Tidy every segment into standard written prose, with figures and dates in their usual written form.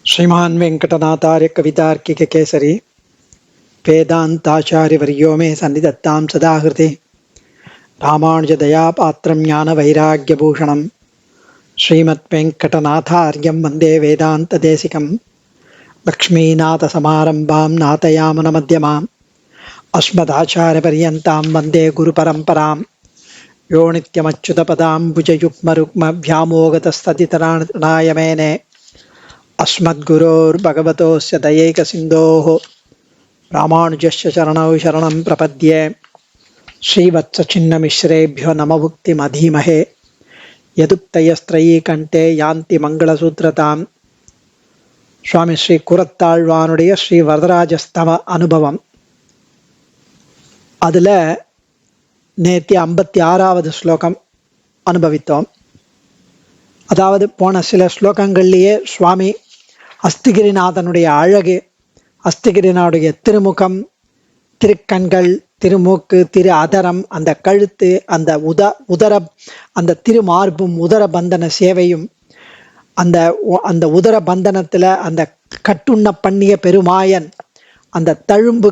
श्रीमान वेंकटनाथार्य कवितार्किक केसरी वेदांताचार्य वर्यो मे सन्निधत्तां सदा हृदि रामानुज दया पात्रं ज्ञान वैराग्य भूषणं श्रीमद्वेंकटनाथार्यं वंदे वेदांत देशिकं लक्ष्मीनाथ समारंभां नाथयामन मध्यमाम् अस्मदाचार्य पर्यन्तां वंदे गुरु परंपरां यो नित्यमच्युत पदाम्बुजयुग्म रुग्म व्यामोगतस्तदितराणाय मेने अस्मद्गुरोर्भगवतोस्य दयैकसिन्धोः रामानुजस्य चरणौ शरणं प्रपद्ये श्रीवत्सचिन्नमिश्रेभ्यो नमभुक्तिमधीमहे यदुक्तयस्त्रयी कंठे यान्ति मंगलसूत्रताम् स्वामी श्री कुरत्ताழ்வானுடைய ஸ்ரீ வரதராஜஸ்தவ அனுபவம். அதில் நேற்று 56வது ஸ்லோகம் அனுபவித்தோம். அதாவது போன சில ஸ்லோகங்கள்லேயே சுவாமி அஸ்திகிரிநாதனுடைய அழகு, அஸ்திகிரிநாடைய திருமுகம், திருக்கண்கள், திருமூக்கு, திரு அதரம், அந்த கழுத்து, அந்த உதர அந்த திருமார்பும் உதர பந்தன சேவையும், அந்த அந்த உதர பந்தனத்தில் அந்த கட்டுண்ண பண்ணிய பெருமாயன், அந்த தழும்பு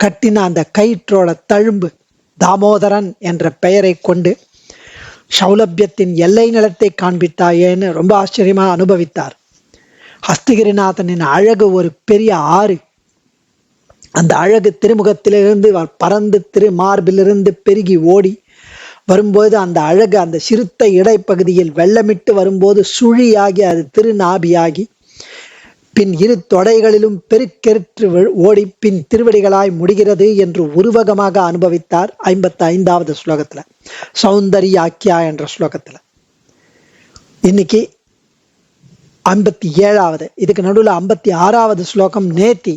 கட்டின அந்த கயிற்றோட தழும்பு தாமோதரன் என்ற பெயரை கொண்டு சௌலபியத்தின் எல்லை நிலத்தை காண்பித்தாயேன்னு ரொம்ப ஆச்சரியமா அனுபவித்தார். ஹஸ்திகிரிநாதனின் அழகு ஒரு பெரிய ஆறு. அந்த அழகு திருமுகத்திலிருந்து பறந்து திருமார்பிலிருந்து பெருகி ஓடி வரும்போது அந்த அழகு அந்த சிறுத்த இடைப்பகுதியில் வெள்ளமிட்டு வரும்போது சுழியாகி அது திருநாபியாகி பின் இரு தொடைகளிலும் பெருக்கெற்று ஓடி பின் திருவடிகளாய் முடிகிறது என்று உருவகமாக அனுபவித்தார். 55வது ஸ்லோகத்துல, சௌந்தர்யாக்கியா என்ற ஸ்லோகத்துல. இன்னைக்கு 57வது, இதுக்கு நடுவில் 56வது ஸ்லோகம். நேத்தி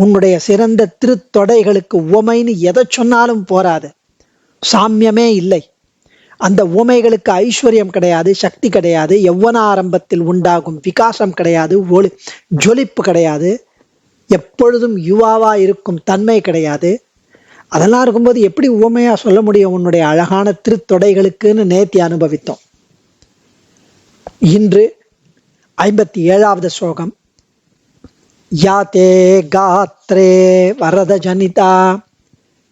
உன்னுடைய சிறந்த திருத்தொடைகளுக்கு உவமைன்னு எதை சொன்னாலும் போராது, சாமியமே இல்லை. அந்த உவமைகளுக்கு ஐஸ்வர்யம் கிடையாது, சக்தி கிடையாது, யௌவன ஆரம்பத்தில் உண்டாகும் விகாசம் கிடையாது, ஜொலிப்பு கிடையாது, எப்பொழுதும் யுவாவா இருக்கும் தன்மை கிடையாது. அதெல்லாம் இருக்கும்போது எப்படி உவமையா சொல்ல முடியும் உன்னுடைய அழகான திருத்தொடைகளுக்குன்னு நேத்தி அனுபவித்தோம். இன்று 57வது ஸ்லோகம். யாதே காத்ரே வரத ஜனிதா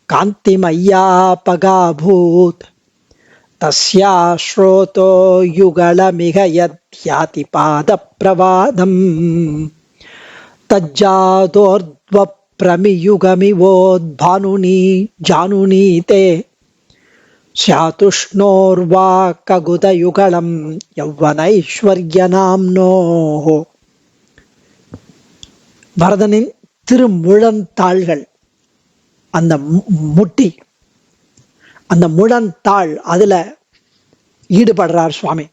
காந்திமய்யா பகாபூத் தஸ்யா ஸ்ரோதோ யுகளமிக யத்யாதி பாத பிரவாதம் தஜ்ஜாதோர்த்வ பிரமியுகமிவோத்பானுனி ஜானுனீதே ஸ்யாதுஷ்ணோர்வா ககுதயுகளம் யௌவனைஸ்வர்யநாம்னோஹோ. வரதனின் திருமுழந்தாள்கள், அந்த முட்டி, அந்த முழந்தாள், அதுல ஈடுபடுறார் சுவாமி.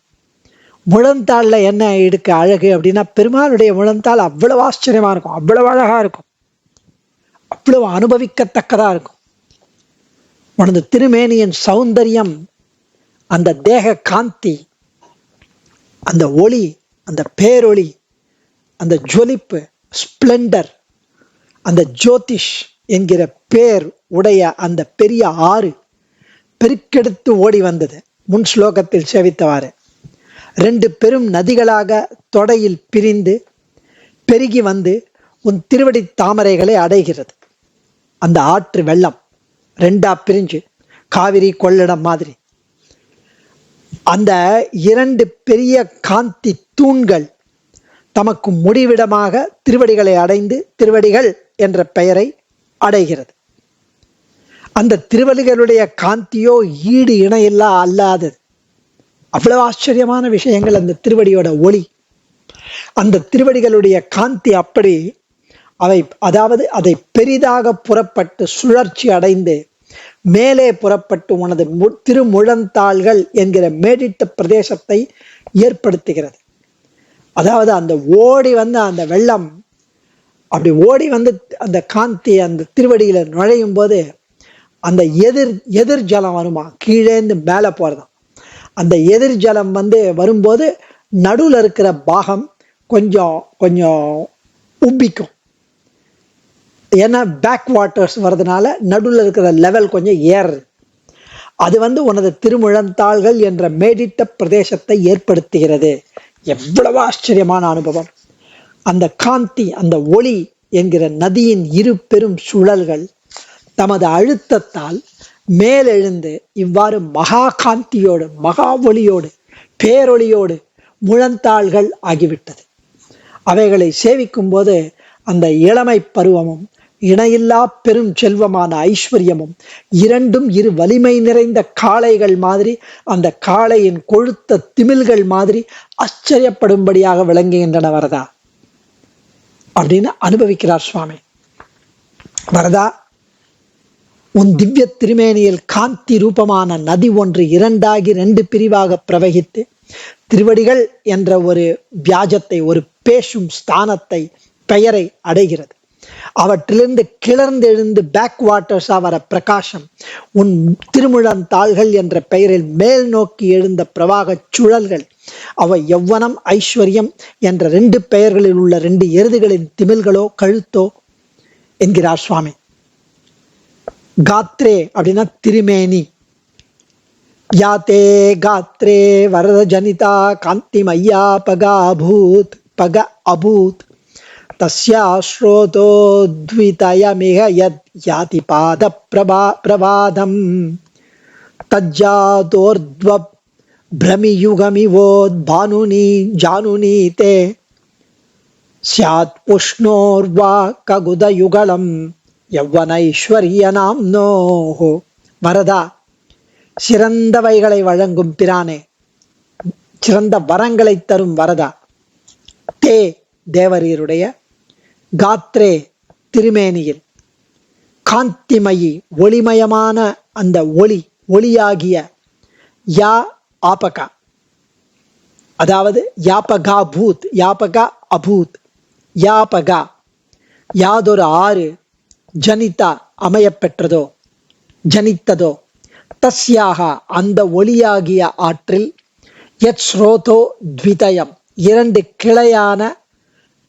முழந்தாள்ல என்ன இருக்கு அழகு அப்படின்னா, பெருமாளுடைய முழந்தாள் அவ்வளவு ஆச்சரியமா இருக்கும், அவ்வளவு அழகா இருக்கும், அவ்வளவு அனுபவிக்கத்தக்கதா இருக்கும். உனது திருமேனியின் சௌந்தரியம், அந்த தேக காந்தி, அந்த ஒளி, அந்த பேரொளி, அந்த ஜொலிப்பு, ஸ்பிளண்டர், அந்த ஜோதிஷ் என்கிற பேர் உடைய அந்த பெரிய ஆறு பெருக்கெடுத்து ஓடி வந்தது. முன் ஸ்லோகத்தில் சேவித்தவாறு 2 பெரும் நதிகளாக தொடையில் பிரிந்து பெருகி வந்து உன் திருவடி தாமரைகளை அடைகிறது. அந்த ஆற்று வெள்ளம் 2ஆ பிரிஞ்சு காவிரி கொள்ளிடம் மாதிரி அந்த 2 பெரிய காந்தி தூண்கள் தமக்கு முடிவிடமாக திருவடிகளை அடைந்து திருவடிகள் என்ற பெயரை அடைகிறது. அந்த திருவடிகளுடைய காந்தியோ ஈடு இணையில்லா அல்லாதது. அவ்வளவு ஆச்சரியமான விஷயங்கள் அந்த திருவடியோட ஒளி, அந்த திருவடிகளுடைய காந்தி. அப்படி அதாவது அதை பெரிதாக புறப்பட்டு சுழற்சி அடைந்து மேலே புறப்பட்டு உனது திருமுழந்தாள்கள் என்கிற மேடிட்ட பிரதேசத்தை ஏற்படுத்துகிறது. அதாவது அந்த ஓடி வந்து அந்த வெள்ளம் அப்படி ஓடி வந்து அந்த காந்தி அந்த திருவடியில நுழையும் போது அந்த எதிர் ஜலம் வருமா, கீழேந்து மேலே போறதாம். அந்த எதிர் ஜலம் வந்து வரும்போது நடுவில் இருக்கிற பாகம் கொஞ்சம் உப்பிக்கும். ஏன்னா பேக் வாட்டர்ஸ் வர்றதுனால நடுவில் இருக்கிற லெவல் கொஞ்சம் ஏறுது. அது வந்து உனது திருமுழந்தாள்கள் என்ற மேடிட்ட பிரதேசத்தை ஏற்படுத்துகிறது எவ்வளவு ஆச்சரியமான அனுபவம்! அந்த காந்தி, அந்த ஒளி என்கிற நதியின் இரு பெரும் சுழல்கள் தமது அழுத்தத்தால் மேலெழுந்து இவ்வாறு மகா காந்தியோடு, மகா ஒளியோடு, பேரொளியோடு முழந்தாள்கள் ஆகிவிட்டது. அவைகளை சேவிக்கும் போது அந்த இளமை பருவமும் இணையில்லா பெரும் செல்வமான ஐஸ்வர்யமும் இரண்டும் இரு வலிமை நிறைந்த காளைகள் மாதிரி, அந்த காளையின் கொழுத்த திமில்கள் மாதிரி ஆச்சரியப்படும்படியாக விளங்குகின்றன வரதா அப்படின்னு அனுபவிக்கிறார் சுவாமி. வரதா, உன் திவ்ய திருமேனியில் காந்தி ரூபமான நதி ஒன்று இரண்டாகி 2 பிரிவாக பிரவகித்து திருவடிகள் என்ற ஒரு வியாஜத்தை, ஒரு பேசும் ஸ்தானத்தை, பெயரை அடைகிறது. அவற்றிலிருந்து கிளர்ந்தெழுந்து பேக் வாட்டர்ஸா வர பிரகாசம் உன் திருமுழந்தாள்கள் என்ற பெயரில் மேல் நோக்கி எழுந்த பிரவாக சுழல்கள், அவை யௌவனம் ஐஸ்வர்யம் என்ற 2 பெயர்களில் உள்ள 2 எருதுகளின் திமில்களோ கழுத்தோ என்கிறார் சுவாமி. காத்ரே அப்படின்னா திருமேனி. யாத்தே காத்ரே வரத ஜனிதா காந்தி மையா பக அபூத் பக அபூத் தஸ்யாஸ்ரோதோத்விதயமிக யத் யாதி பாத பிரபாதம் தஜ்ஜாதோர்த்வ பிரமியுகமிவோத்பானுனி ஜானுனி தே ஸ்யாத் புஷ்ணோர்வா ககுதயுகலம் யவ்வனைஸ்வர்யனாம் நோஹோ. வரதா, சிறந்தவைகளை வழங்கும் பிரானே, சிறந்த வரங்களை தரும் வரதா, தே தேவரீருடைய, காத்ரே திருமேனியில், காந்திமயி ஒளிமயமான அந்த ஒளி, ஒளியாகிய யா ஆபகா, அதாவது யாபகா பூத், யாபகா அபூத், யாபகா யாதொரு ஆறு, ஜனிதா அமையப்பெற்றதோ, ஜனித்ததோ, தஸ்யாக அந்த ஒளியாகிய ஆற்றில், யத் ஸ்ரோதோ த்விதயம் 2 கிளையான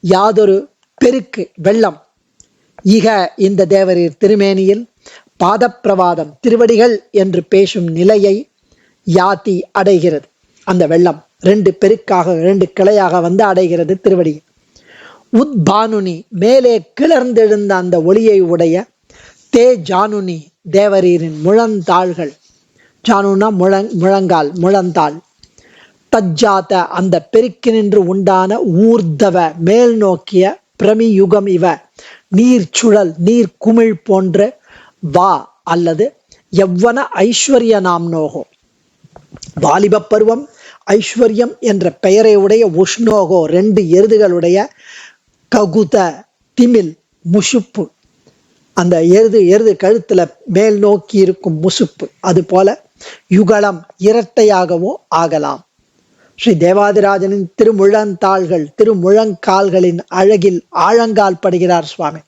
யாதொரு பெருக்கு வெள்ளம், இக இந்த தேவரீர் திருமேனியில், பாதப்பிரவாதம் திருவடிகள் என்று பேசும் நிலையை யாதி அடைகிறது. அந்த வெள்ளம் 2 பெருக்காக 2 கிளையாக வந்து அடைகிறது திருவடி. உத்பானுனி மேலே கிளர்ந்தெழுந்த அந்த ஒளியை உடைய, தே ஜானுனி தேவரீரின் முழந்தாள்கள், ஜானுனா முழங்கால், முழந்தாள், தஜ்ஜாத அந்த பெருக்கினின்று உண்டான ஊர்தவ மேல் நோக்கிய பிரமியுகம் இவ நீர் சுழல், நீர் குமிழ் போன்ற வா அல்லது யவ்வன ஐஸ்வர்ய நாம் நோகோ, வாலிப பருவம் ஐஸ்வர்யம் என்ற பெயரை உடைய உஷ்ணோகோ 2 எருதுகளுடைய ககுத திமில் முசுப்பு, அந்த எருது கழுத்துல மேல் நோக்கி இருக்கும் முசுப்பு, அது போல யுகலம் இரட்டையாகவோ ஆகலாம். ஸ்ரீ தேவாதிராஜனின் திருமுழந்தாள்கள், திருமுழங்கால்களின் அழகில் ஆழங்கால் படுகிறார் சுவாமி.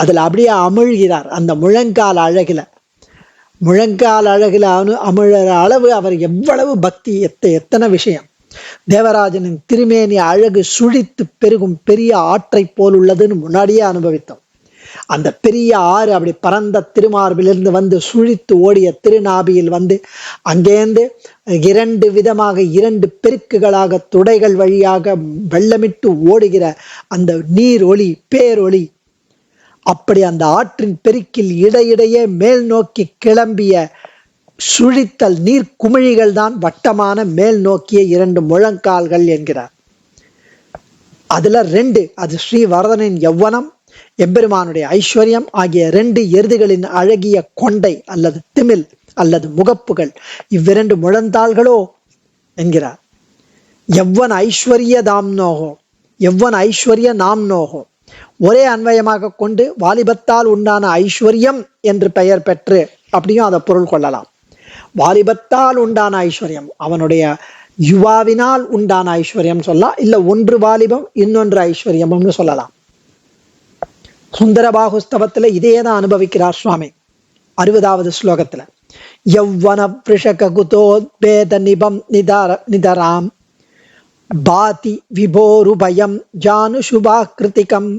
அதுல அப்படியே அமிழ்கிறார். அந்த முழங்கால் அழகில, முழங்கால் அழகில அமிழற அளவு அவர் எவ்வளவு பக்தி, எத்தனை விஷயம். தேவராஜனின் திருமேனி அழகு சுழித்து பெருகும் பெரிய ஆற்றை போல் உள்ளதுன்னு முன்னாடியே அனுபவித்தோம். அந்த பெரிய ஆறு அப்படி பரந்த திருமார்பிலிருந்து வந்து சுழித்து ஓடிய திருநாபியில் வந்து அங்கேந்து 2 விதமாக 2 பெருக்குகளாக துடைகள் வழியாக வெள்ளமிட்டு ஓடுகிற அந்த நீர் ஒளி, பேரொளி. அப்படி அந்த ஆற்றின் பெருக்கில் இடையிடையே மேல் நோக்கி கிளம்பிய சுழித்தல் நீர் குமிழிகள் தான் வட்டமான மேல் நோக்கிய 2 முழங்கால்கள் என்கிறார். அதுல 2, அது ஸ்ரீ வரதனின் யௌவனம், எம்பெருமானுடைய ஐஸ்வர்யம் ஆகிய 2 எருதுகளின் அழகிய கொண்டை அல்லது திமில் அல்லது முகப்புகள், இவ்விரண்டு முழந்தாள்களோ என்கிறார். யவ்வன ஐஸ்வர்ய தாம் நோகோ, யவ்வன ஐஸ்வர்ய நாம் நோகோ, ஒரே அன்வயமாக கொண்டு வாலிபத்தால் உண்டான ஐஸ்வர்யம் என்று பெயர் பெற்று அப்படியும் அதை பொருள் கொள்ளலாம். வாலிபத்தால் உண்டான ஐஸ்வர்யம், அவனுடைய யுவாவினால் உண்டான ஐஸ்வர்யம் சொல்லலாம், இல்ல ஒன்று வாலிபம் இன்னொன்று ஐஸ்வர்யம்னு சொல்லலாம். சுந்தரபாகுஸ்தவத்துல இதேதான் அனுபவிக்கிறார் சுவாமி. 60வது ஸ்லோகத்துல யவ்வன விஷகுதோத்பேத நிபம் நிதராம் பாதி விபோருபயம் ஜானு சுபாகிருதிகம்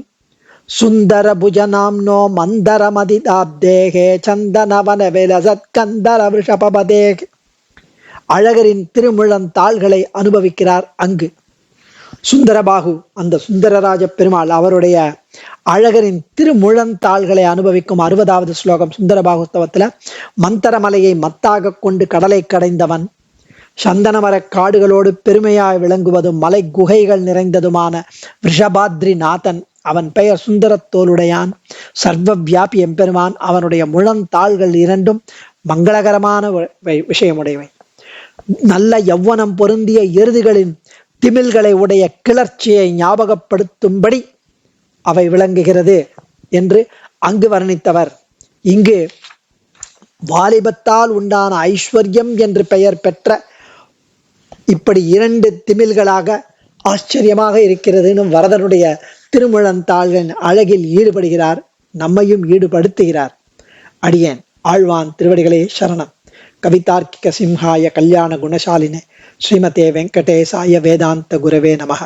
சுந்தர புஜநாம்னோ மந்தரமதிதாப்தேகே சந்தனவன விலசத்கந்தர விஷபபதே. அழகரின் திருமுழந்தாள்களை அனுபவிக்கிறார் அங்கு. சுந்தரபாகு, அந்த சுந்தரராஜ பெருமாள் அவருடைய அழகரின் திருமுழந்தாள்களை அனுபவிக்கும் 60வது ஸ்லோகம் சுந்தரபாகுஸ்தவத்துல. மந்தரமலையை மத்தாக கொண்டு கடலை கடைந்தவன், சந்தனமர காடுகளோடு பெருமையாய் விளங்குவதும் மலை குகைகள் நிறைந்ததுமான ரிஷபாத்ரி நாதன், அவன் பெயர் சுந்தரத்தோளுடையான், சர்வ வியாபி எம்பெருமான், அவனுடைய முழந்தாள்கள் இரண்டும் மங்களகரமான விஷயமுடையவை. நல்ல யௌவனம் பொருந்திய எருதுகளின் திமில்களை உடைய கிளர்ச்சியை ஞாபகப்படுத்தும்படி அவை விளங்குகிறது என்று அங்கு வர்ணித்தவர். இங்கு வாலிபத்தால் உண்டான ஐஸ்வர்யம் என்று பெயர் பெற்ற இப்படி 2 திமில்களாக ஆச்சரியமாக இருக்கிறதுன்னு வரதனுடைய திருமுழந்தாளின் அழகில் ஈடுபடுகிறார், நம்மையும் ஈடுபடுத்துகிறார். அடியேன் ஆழ்வான் திருவடிகளே சரணம். கவிதார்க்கிக சிம்ஹாய கல்யாண குணசாலினே ஸ்ரீமதே வெங்கடேசாய வேதாந்த குரவே நமக.